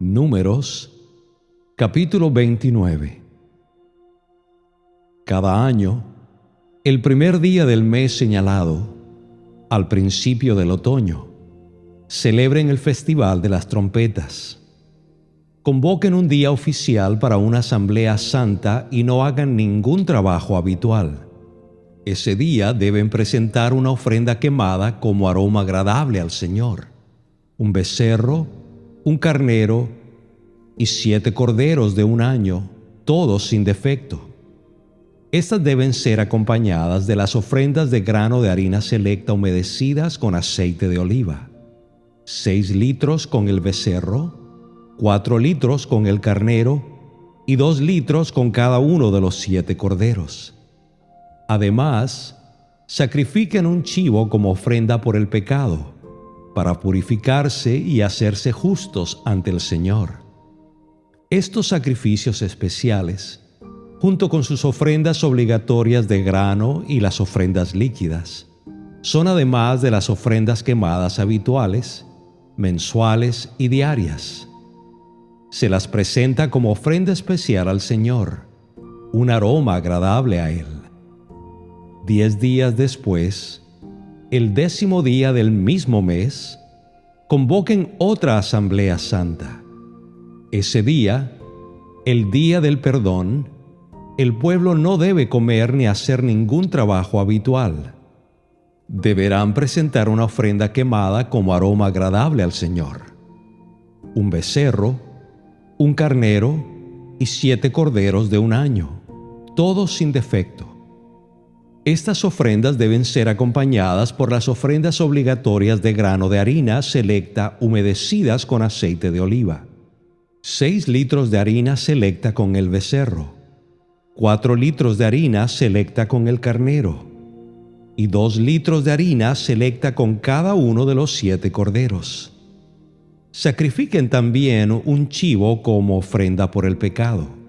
Números, capítulo 29. Cada año, el primer día del mes señalado, al principio del otoño, celebren el Festival de las Trompetas. Convoquen un día oficial para una asamblea santa y no hagan ningún trabajo habitual. Ese día deben presentar una ofrenda quemada como aroma agradable al Señor: un becerro, un carnero y 7 corderos de un año, todos sin defecto. Estas deben ser acompañadas de las ofrendas de grano de harina selecta humedecidas con aceite de oliva: 6 litros con el becerro, 4 litros con el carnero y 2 litros con cada uno de los 7 corderos. Además, sacrifiquen un chivo como ofrenda por el pecado, para purificarse y hacerse justos ante el Señor. Estos sacrificios especiales, junto con sus ofrendas obligatorias de grano y las ofrendas líquidas, son además de las ofrendas quemadas habituales, mensuales y diarias. Se las presenta como ofrenda especial al Señor, un aroma agradable a Él. 10 días después, el 10º día del mismo mes, convoquen otra asamblea santa. Ese día, el día del perdón, el pueblo no debe comer ni hacer ningún trabajo habitual. Deberán presentar una ofrenda quemada como aroma agradable al Señor: un becerro, un carnero y 7 corderos de un año, todos sin defecto. Estas ofrendas deben ser acompañadas por las ofrendas obligatorias de grano de harina selecta humedecidas con aceite de oliva: 6 litros de harina selecta con el becerro, 4 litros de harina selecta con el carnero y 2 litros de harina selecta con cada uno de los 7 corderos. Sacrifiquen también un chivo como ofrenda por el pecado.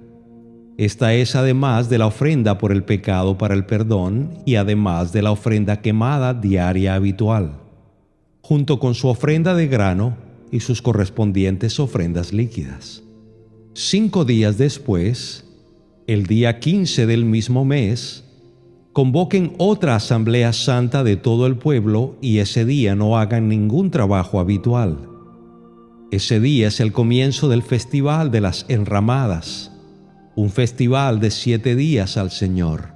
Esta es además de la ofrenda por el pecado para el perdón y además de la ofrenda quemada diaria habitual, junto con su ofrenda de grano y sus correspondientes ofrendas líquidas. 5 días después, el día 15 del mismo mes, convoquen otra asamblea santa de todo el pueblo y ese día no hagan ningún trabajo habitual. Ese día es el comienzo del Festival de las Enramadas, un festival de 7 días al Señor.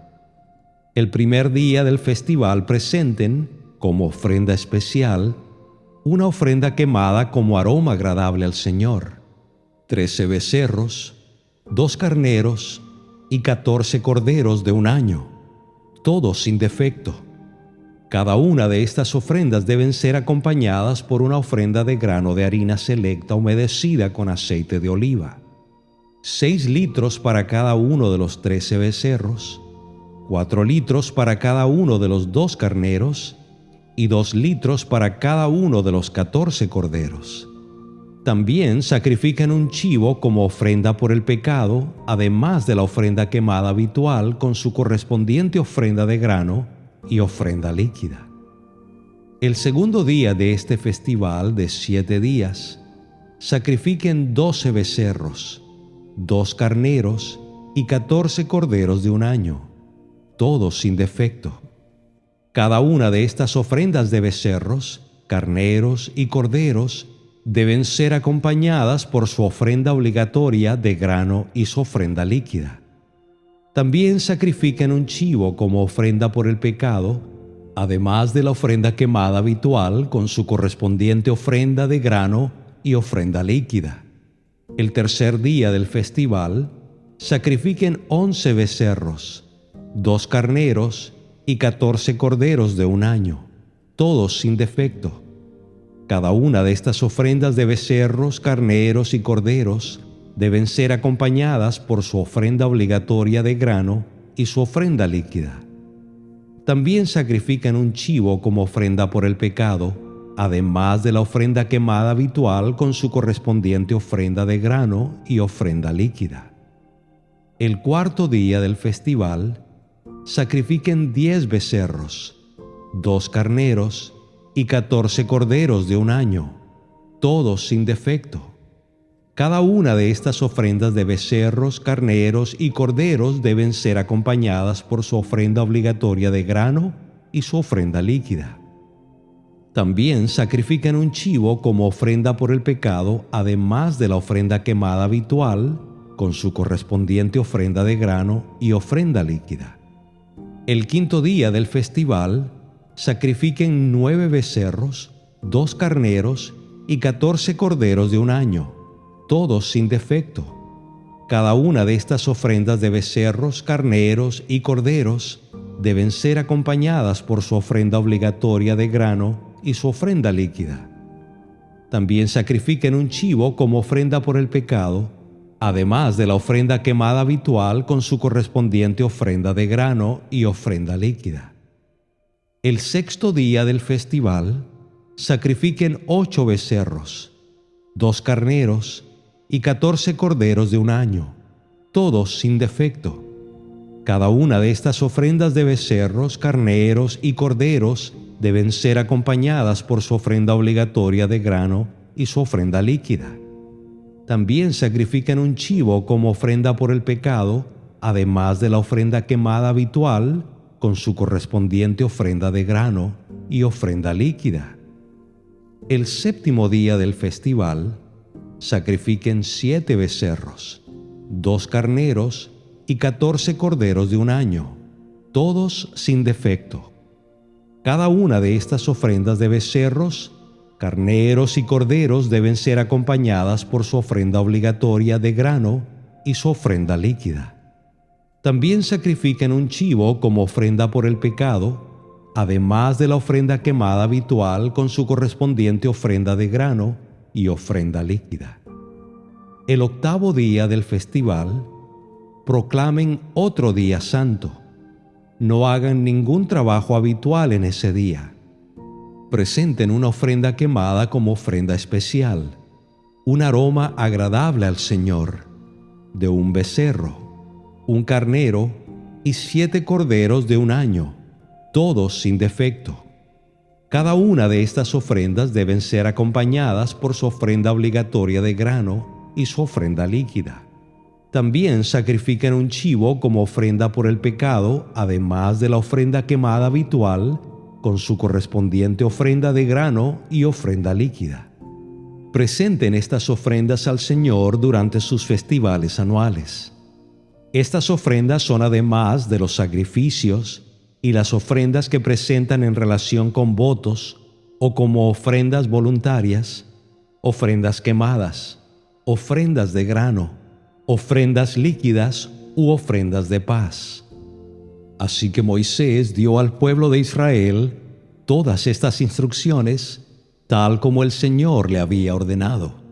El primer día del festival presenten, como ofrenda especial, una ofrenda quemada como aroma agradable al Señor: 13 becerros, 2 carneros y 14 corderos de un año, todos sin defecto. Cada una de estas ofrendas deben ser acompañadas por una ofrenda de grano de harina selecta humedecida con aceite de oliva: 6 litros para cada uno de los 13 becerros, 4 litros para cada uno de los 2 carneros y 2 litros para cada uno de los 14 corderos. También sacrifican un chivo como ofrenda por el pecado, además de la ofrenda quemada habitual con su correspondiente ofrenda de grano y ofrenda líquida. El segundo día de este festival de 7 días, sacrifiquen 12 becerros, 2 carneros y 14 corderos de un año, todos sin defecto. Cada una de estas ofrendas de becerros, carneros y corderos deben ser acompañadas por su ofrenda obligatoria de grano y su ofrenda líquida. También sacrifican un chivo como ofrenda por el pecado, además de la ofrenda quemada habitual con su correspondiente ofrenda de grano y ofrenda líquida. El tercer día del festival, sacrifiquen 11 becerros, 2 carneros y 14 corderos de un año, todos sin defecto. Cada una de estas ofrendas de becerros, carneros y corderos deben ser acompañadas por su ofrenda obligatoria de grano y su ofrenda líquida. También sacrifican un chivo como ofrenda por el pecado, además de la ofrenda quemada habitual con su correspondiente ofrenda de grano y ofrenda líquida. El cuarto día del festival, sacrifiquen 10 becerros, 2 carneros y 14 corderos de un año, todos sin defecto. Cada una de estas ofrendas de becerros, carneros y corderos deben ser acompañadas por su ofrenda obligatoria de grano y su ofrenda líquida. También sacrifican un chivo como ofrenda por el pecado, además de la ofrenda quemada habitual, con su correspondiente ofrenda de grano y ofrenda líquida. El quinto día del festival, sacrifiquen 9 becerros, 2 carneros y 14 corderos de un año, todos sin defecto. Cada una de estas ofrendas de becerros, carneros y corderos deben ser acompañadas por su ofrenda obligatoria de grano y su ofrenda líquida. También sacrifiquen un chivo como ofrenda por el pecado, además de la ofrenda quemada habitual con su correspondiente ofrenda de grano y ofrenda líquida. El sexto día del festival, sacrifiquen 8 becerros, 2 carneros y 14 corderos de un año, todos sin defecto. Cada una de estas ofrendas de becerros, carneros y corderos deben ser acompañadas por su ofrenda obligatoria de grano y su ofrenda líquida. También sacrifican un chivo como ofrenda por el pecado, además de la ofrenda quemada habitual, con su correspondiente ofrenda de grano y ofrenda líquida. El séptimo día del festival, sacrifiquen 7 becerros, 2 carneros y 14 corderos de un año, todos sin defecto. Cada una de estas ofrendas de becerros, carneros y corderos deben ser acompañadas por su ofrenda obligatoria de grano y su ofrenda líquida. También sacrifican un chivo como ofrenda por el pecado, además de la ofrenda quemada habitual con su correspondiente ofrenda de grano y ofrenda líquida. El octavo día del festival, proclamen otro día santo. No hagan ningún trabajo habitual en ese día. Presenten una ofrenda quemada como ofrenda especial, un aroma agradable al Señor, de un becerro, un carnero y 7 corderos de un año, todos sin defecto. Cada una de estas ofrendas deben ser acompañadas por su ofrenda obligatoria de grano y su ofrenda líquida. También sacrifican un chivo como ofrenda por el pecado, además de la ofrenda quemada habitual, con su correspondiente ofrenda de grano y ofrenda líquida. Presenten estas ofrendas al Señor durante sus festivales anuales. Estas ofrendas son además de los sacrificios y las ofrendas que presentan en relación con votos o como ofrendas voluntarias, ofrendas quemadas, ofrendas de grano, ofrendas líquidas u ofrendas de paz. Así que Moisés dio al pueblo de Israel todas estas instrucciones, tal como el Señor le había ordenado.